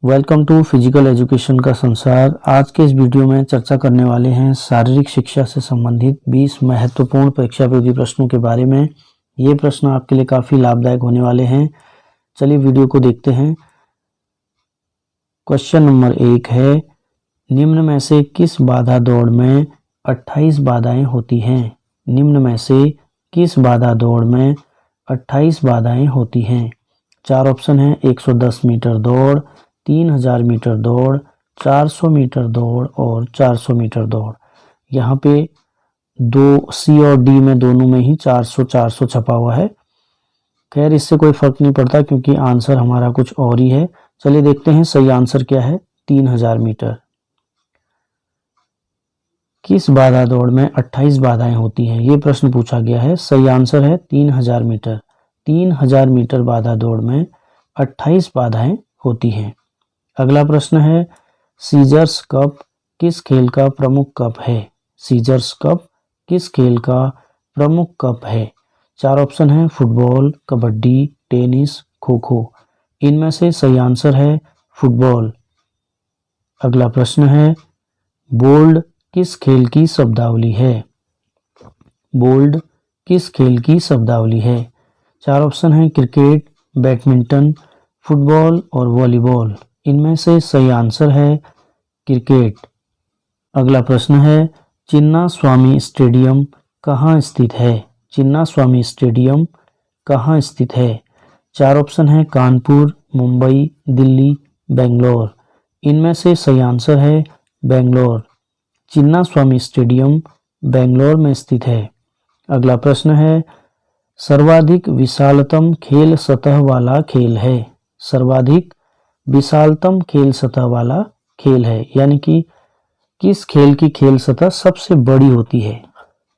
Welcome to physical education का संसार। आज के इस वीडियो में चर्चा करने वाले हैं शारीरिक शिक्षा से संबंधित 20 महत्वपूर्ण परीक्षा उपयोगी प्रश्नों के बारे में। ये प्रश्न आपके लिए काफ़ी लाभदायक होने वाले हैं। चलिए वीडियो को देखते हैं। क्वेश्चन नंबर 1 है, निम्न में से किस बाधा दौड़ में 28 बाधाएं होती हैं? निम्न में से किस बाधा दौड़ में 28 बाधाएं होती हैं? 4 ऑप्शन हैं, 110 मीटर दौड़, 3000 मीटर दौड़, 400 मीटर दौड़ और 400 मीटर दौड़। यहाँ पे दो सी और डी में दोनों में ही 400 छपा हुआ है। खैर इससे कोई फर्क नहीं पड़ता क्योंकि आंसर हमारा कुछ और ही है। चलिए देखते हैं सही आंसर क्या है। 3000 मीटर। किस बाधा दौड़ में 28 बाधाएं होती हैं? ये प्रश्न पूछा गया है। सही आंसर है 3000 मीटर। 3000 मीटर बाधा दौड़ में 28 बाधाएं होती हैं। अगला प्रश्न है, सीजर्स कप किस खेल का प्रमुख कप है? सीजर्स कप किस खेल का प्रमुख कप है? 4 ऑप्शन है, फुटबॉल, कबड्डी, टेनिस, खो खो। इनमें से सही आंसर है फुटबॉल। अगला प्रश्न है, बोल्ड किस खेल की शब्दावली है? बोल्ड किस खेल की शब्दावली है? 4 ऑप्शन है, क्रिकेट, बैडमिंटन, फुटबॉल और वॉलीबॉल। इनमें से सही आंसर है क्रिकेट। अगला प्रश्न है, चिन्ना स्वामी स्टेडियम कहाँ स्थित है? चिन्ना स्वामी स्टेडियम कहाँ स्थित है? 4 ऑप्शन है, कानपुर, मुंबई, दिल्ली, बेंगलोर। इनमें से सही आंसर है बेंगलोर। चिन्ना स्वामी स्टेडियम बेंगलोर में स्थित है। अगला प्रश्न है, सर्वाधिक विशालतम खेल सतह वाला खेल है? सर्वाधिक विशालतम खेल सतह वाला खेल है, यानी कि किस खेल की खेल सतह सबसे बड़ी होती है?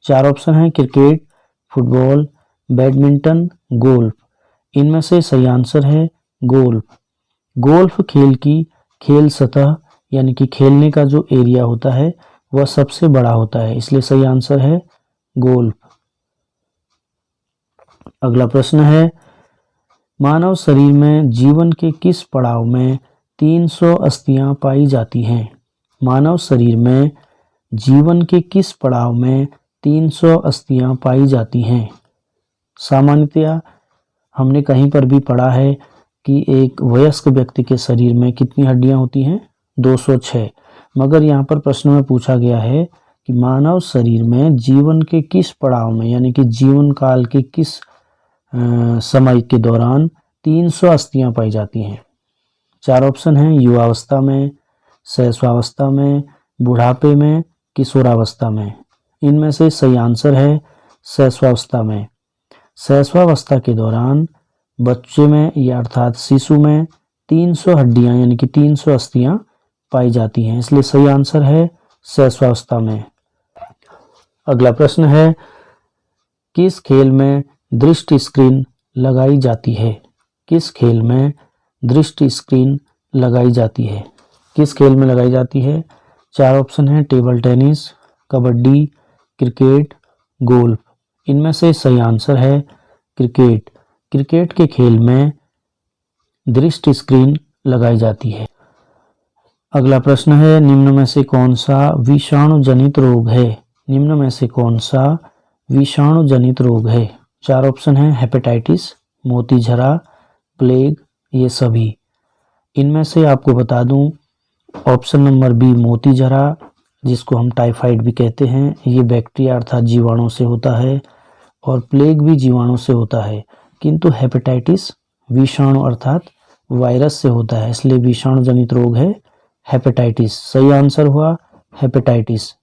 4 ऑप्शन है, क्रिकेट, फुटबॉल, बैडमिंटन, गोल्फ। इनमें से सही आंसर है गोल्फ। गोल्फ खेल की खेल सतह यानी कि खेलने का जो एरिया होता है वह सबसे बड़ा होता है, इसलिए सही आंसर है गोल्फ। अगला प्रश्न है, मानव शरीर में जीवन के किस पड़ाव में 300 अस्थियां पाई जाती हैं? मानव शरीर में जीवन के किस पड़ाव में 300 अस्थियां पाई जाती हैं? सामान्यतया हमने कहीं पर भी पढ़ा है कि एक वयस्क व्यक्ति के शरीर में कितनी हड्डियां होती हैं? 206। मगर यहाँ पर प्रश्न में पूछा गया है कि मानव शरीर में जीवन के किस पड़ाव में यानी कि जीवन काल के किस समय के दौरान 300 अस्थियां पाई जाती हैं? 4 ऑप्शन हैं, युवावस्था में, शैशवावस्था में, बुढ़ापे में, किशोरावस्था में। इनमें से सही आंसर है शैशवावस्था में। शैशवावस्था के दौरान बच्चे में या अर्थात शिशु में 300 हड्डियां यानी कि 300 अस्थियां पाई जाती हैं, इसलिए सही आंसर है शैशवावस्था में। अगला प्रश्न है, किस खेल में दृष्टि स्क्रीन लगाई जाती है? किस खेल में दृष्टि स्क्रीन लगाई जाती है? किस खेल में लगाई जाती है? 4 ऑप्शन है, table tennis, kabaddi, cricket, golf. इनमें से सही आंसर है क्रिकेट। क्रिकेट के खेल में दृष्टि स्क्रीन लगाई जाती है। अगला प्रश्न है, निम्न में से कौन सा विषाणु जनित रोग है? निम्न में से कौन सा विषाणु जनित रोग है? 4 ऑप्शन है, हेपेटाइटिस, मोतीझरा, प्लेग, ये सभी। इनमें से आपको बता दूं, ऑप्शन नंबर बी मोतीझरा, जिसको हम टाइफाइड भी कहते हैं, ये बैक्टीरिया अर्थात जीवाणु से होता है, और प्लेग भी जीवाणु से होता है, किंतु हेपेटाइटिस विषाणु अर्थात वायरस से होता है, इसलिए विषाणु जनित रोग है हेपेटाइटिस। सही आंसर हुआ हेपेटाइटिस।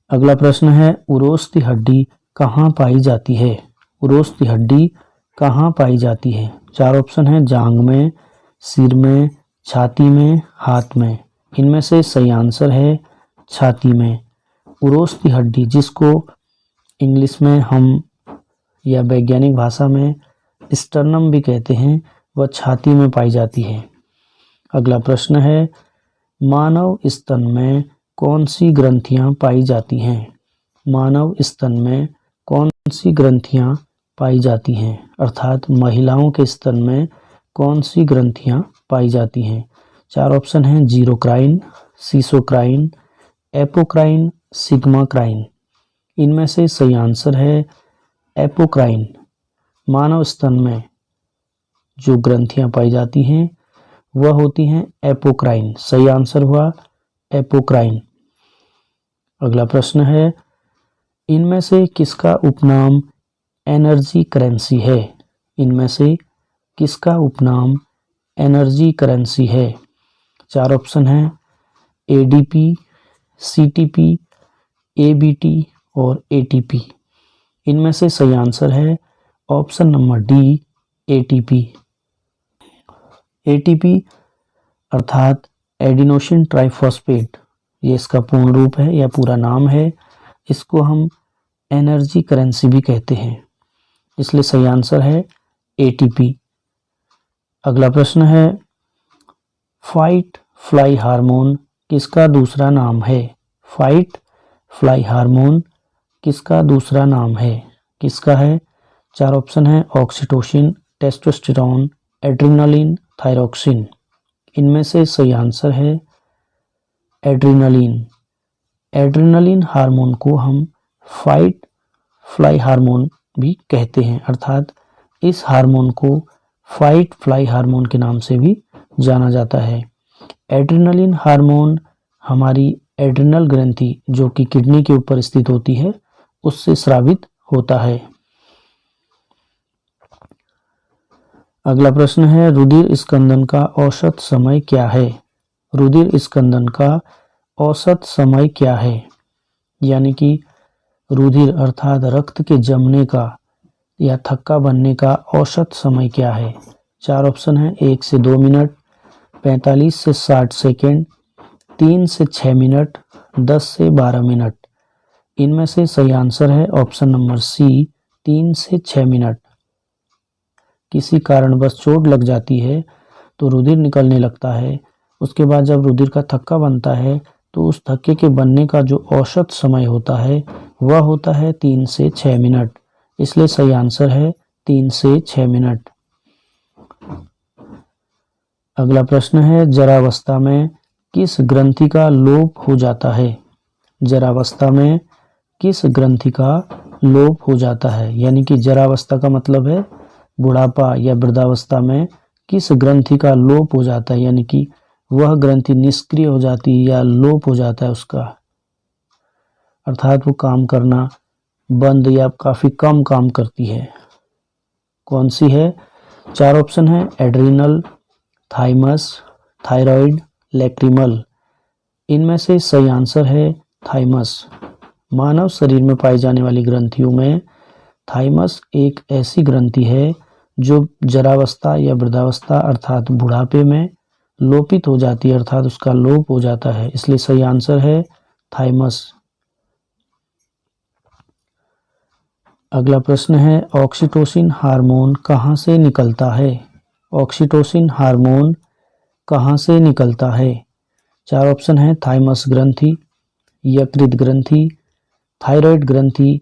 अगला प्रश्न है, उरोस्थी हड्डी कहाँ पाई जाती है? उरोस्थी हड्डी कहाँ पाई जाती है? 4 ऑप्शन है, जांघ में, सिर में, छाती में, हाथ में। इनमें से सही आंसर है छाती में। उरोस्थी हड्डी, जिसको इंग्लिश में हम या वैज्ञानिक भाषा में स्टर्नम भी कहते हैं, वह छाती में पाई जाती है। अगला प्रश्न है, मानव स्तन में कौन सी ग्रंथियां पाई जाती हैं? मानव स्तन में कौन सी ग्रंथियां पाई जाती हैं, अर्थात महिलाओं के स्तन में कौन सी ग्रंथियां पाई जाती हैं? चार ऑप्शन हैं, जीरोक्राइन, सीसोक्राइन, एपोक्राइन, सिग्माक्राइन। इनमें से सही आंसर है एपोक्राइन। मानव स्तन में जो ग्रंथियां पाई जाती हैं वह होती हैं एपोक्राइन। सही आंसर हुआ एपोक्राइन। अगला प्रश्न है, इनमें से किसका उपनाम एनर्जी करेंसी है? इनमें से किसका उपनाम एनर्जी करेंसी है? चार ऑप्शन हैं, एडीपी, सीटीपी, एबीटी और एटीपी। इनमें से सही आंसर है option number D, ATP. ATP अर्थात एडिनोसिन ट्राइफॉस्फेट, ये इसका पूर्ण रूप है या पूरा नाम है। इसको हम एनर्जी करेंसी भी कहते हैं, इसलिए सही आंसर है एटीपी। अगला प्रश्न है, फाइट फ्लाई हार्मोन किसका दूसरा नाम है? फाइट फ्लाई हार्मोन किसका दूसरा नाम है? किसका है? चार ऑप्शन है, ऑक्सीटोसिन, टेस्टोस्टेरोन, एड्रेनालिन, थायरोक्सिन। इनमें से सही आंसर है एड्रेनालिन। एड्रेनालिन हार्मोन को हम फाइट फ्लाई हार्मोन भी कहते हैं, अर्थात इस हार्मोन को फाइट फ्लाई हार्मोन के नाम से भी जाना जाता है। एड्रेनालिन हार्मोन हमारी एड्रेनल ग्रंथि जो कि किडनी के ऊपर स्थित होती है उससे स्रावित होता है। अगला प्रश्न है, रुधिर स्कंदन का औसत समय क्या है? रुधिर स्कंदन का औसत समय क्या है? यानी कि रुधिर अर्थात रक्त के जमने का या थक्का बनने का औसत समय क्या है? चार ऑप्शन है, 1 से 2 मिनट, 45 से 60 सेकेंड, 3 से 6 मिनट, 10 से 12 मिनट। इनमें से सही आंसर है ऑप्शन नंबर सी, 3 से 6 मिनट। किसी कारणवश चोट लग जाती है तो रुधिर निकलने लगता है, उसके बाद जब रुधिर का थक्का बनता है तो उस थक्के के बनने का जो औसत समय होता है वह होता है 3 से 6 मिनट, इसलिए सही आंसर है 3 से 6 मिनट। अगला प्रश्न है, जरावस्था में किस ग्रंथि का लोप हो जाता है? जरावस्था में किस ग्रंथि का लोप हो जाता है? यानी कि जरावस्था का मतलब है बुढ़ापा या वृद्धावस्था में किस ग्रंथि का लोप हो जाता है, यानी कि वह ग्रंथि निष्क्रिय हो जाती है या लोप हो जाता है उसका, अर्थात वो काम करना बंद या काफी कम काम करती है। कौन सी है? चार ऑप्शन है, एड्रिनल, थाइमस, थायराइड, लैक्रिमल। इनमें से सही आंसर है थाइमस। मानव शरीर में पाई जाने वाली ग्रंथियों में थाइमस एक ऐसी ग्रंथि है जो जरावस्था या वृद्धावस्था अर्थात बुढ़ापे में लोपित हो जाती है, अर्थात उसका लोप हो जाता है, इसलिए सही आंसर है थाइमस। अगला प्रश्न है, ऑक्सीटोसिन हार्मोन कहाँ से निकलता है? ऑक्सीटोसिन हार्मोन कहाँ से निकलता है? चार ऑप्शन है, थाइमस ग्रंथि, यकृत ग्रंथि, थायराइड ग्रंथि,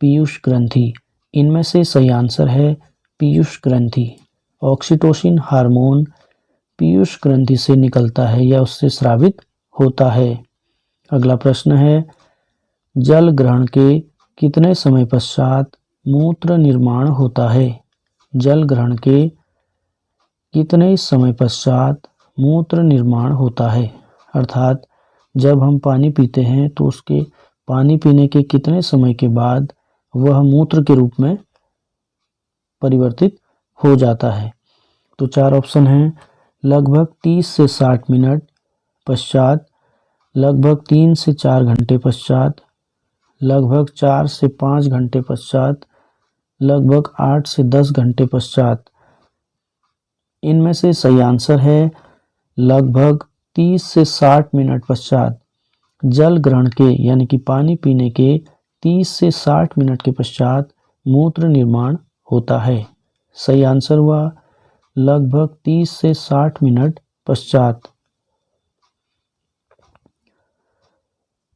पीयूष ग्रंथि। इनमें से सही आंसर है पीयूष ग्रंथि। ऑक्सीटोसिन हार्मोन पीयूष ग्रंथि से निकलता है या उससे स्रावित होता है। अगला प्रश्न है, जल ग्रहण के कितने समय पश्चात मूत्र निर्माण होता है? जल ग्रहण के कितने समय पश्चात मूत्र निर्माण होता है? अर्थात जब हम पानी पीते हैं तो उसके पानी पीने के कितने समय के बाद वह मूत्र के रूप में परिवर्तित हो जाता है? तो चार ऑप्शन हैं, लगभग 30 से 60 मिनट पश्चात, लगभग 3 से 4 घंटे पश्चात, लगभग 4 से 5 घंटे पश्चात, लगभग 8 से 10 घंटे पश्चात। इनमें से सही आंसर है लगभग 30 से 60 मिनट पश्चात। जल ग्रहण के यानी कि पानी पीने के 30 से 60 मिनट के पश्चात मूत्र निर्माण होता है। सही आंसर हुआ लगभग 30 से 60 मिनट पश्चात।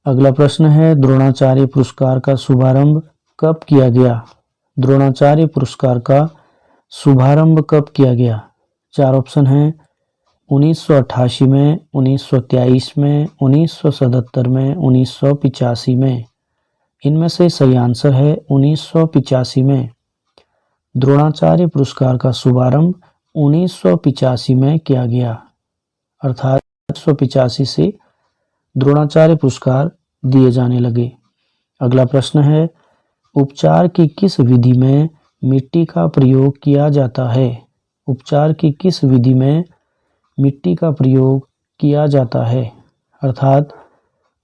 अगला प्रश्न है, द्रोणाचार्य पुरस्कार का शुभारंभ कब किया गया? द्रोणाचार्य पुरस्कार का शुभारंभ कब किया गया? चार ऑप्शन हैं 1988 में, 1923 में, 1977 में, 1985 में। इनमें से सही आंसर है 1985 में। द्रोणाचार्य पुरस्कार का शुभारंभ 1985 में किया गया, अर्थात 1985 से द्रोणाचार्य पुरस्कार दिए जाने लगे। अगला प्रश्न है, उपचार की किस विधि में मिट्टी का प्रयोग किया जाता है? उपचार की किस विधि में मिट्टी का प्रयोग किया जाता है, अर्थात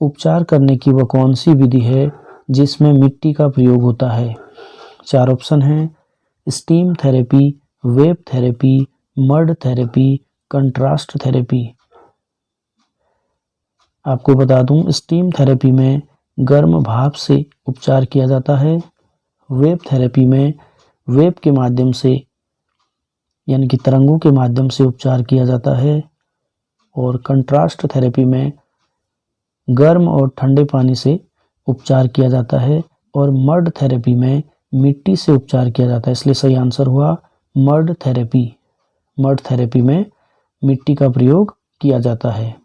उपचार करने की वह कौन सी विधि है जिसमें मिट्टी का प्रयोग होता है? चार ऑप्शन हैं steam therapy, web therapy, mud therapy, contrast therapy. आपको बता दूं, स्टीम थेरेपी में गर्म भाप से उपचार किया जाता है। वेब थेरेपी में वेब के माध्यम से यानी कि तरंगों के माध्यम से उपचार किया जाता है। और कंट्रास्ट थेरेपी में गर्म और ठंडे पानी से उपचार किया जाता है। और मड थेरेपी में मिट्टी से उपचार किया जाता है, इसलिए सही आंसर हुआ मड थेरेपी। मड थेरेपी में मिट्टी का प्रयोग किया जाता है।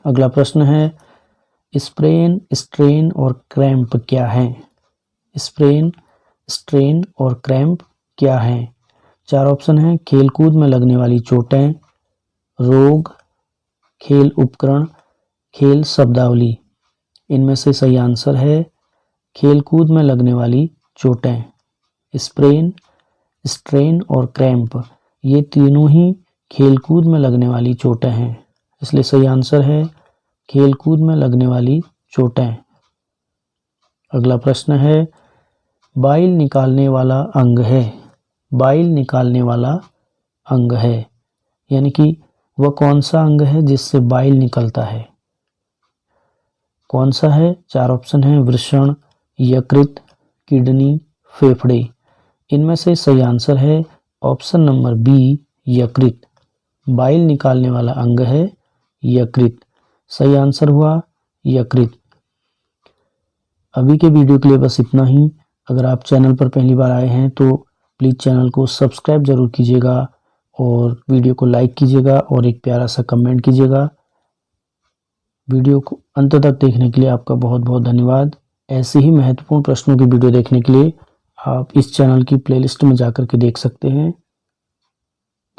अगला प्रश्न है, स्प्रेन, स्ट्रेन और क्रैम्प क्या है? स्प्रेन, स्ट्रेन और क्रैम्प क्या है? चार ऑप्शन हैं खेलकूद में लगने वाली चोटें, रोग, खेल उपकरण, खेल शब्दावली। इनमें से सही आंसर है खेलकूद में लगने वाली चोटें। स्प्रेन, स्ट्रेन और क्रैम्प ये तीनों ही खेलकूद में लगने वाली चोटें हैं, इसलिए सही आंसर है खेलकूद में लगने वाली चोटें। अगला प्रश्न है, बाइल निकालने वाला अंग है। बाइल निकालने वाला अंग है, यानी कि वह कौन सा अंग है जिससे बाइल निकलता है? कौन सा है? चार ऑप्शन हैं वृषण, यकृत, किडनी, फेफड़े। इनमें से सही आंसर है ऑप्शन नंबर बी, यकृत। बाइल निकालने वाला अंग है यकृत। सही आंसर हुआ यकृत। अभी के वीडियो के लिए बस इतना ही। अगर आप चैनल पर पहली बार आए हैं तो प्लीज़ चैनल को सब्सक्राइब जरूर कीजिएगा और वीडियो को लाइक कीजिएगा और एक प्यारा सा कमेंट कीजिएगा। वीडियो को अंत तक देखने के लिए आपका बहुत बहुत धन्यवाद। ऐसे ही महत्वपूर्ण प्रश्नों की वीडियो देखने के लिए आप इस चैनल की प्लेलिस्ट में जाकर के देख सकते हैं।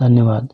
धन्यवाद।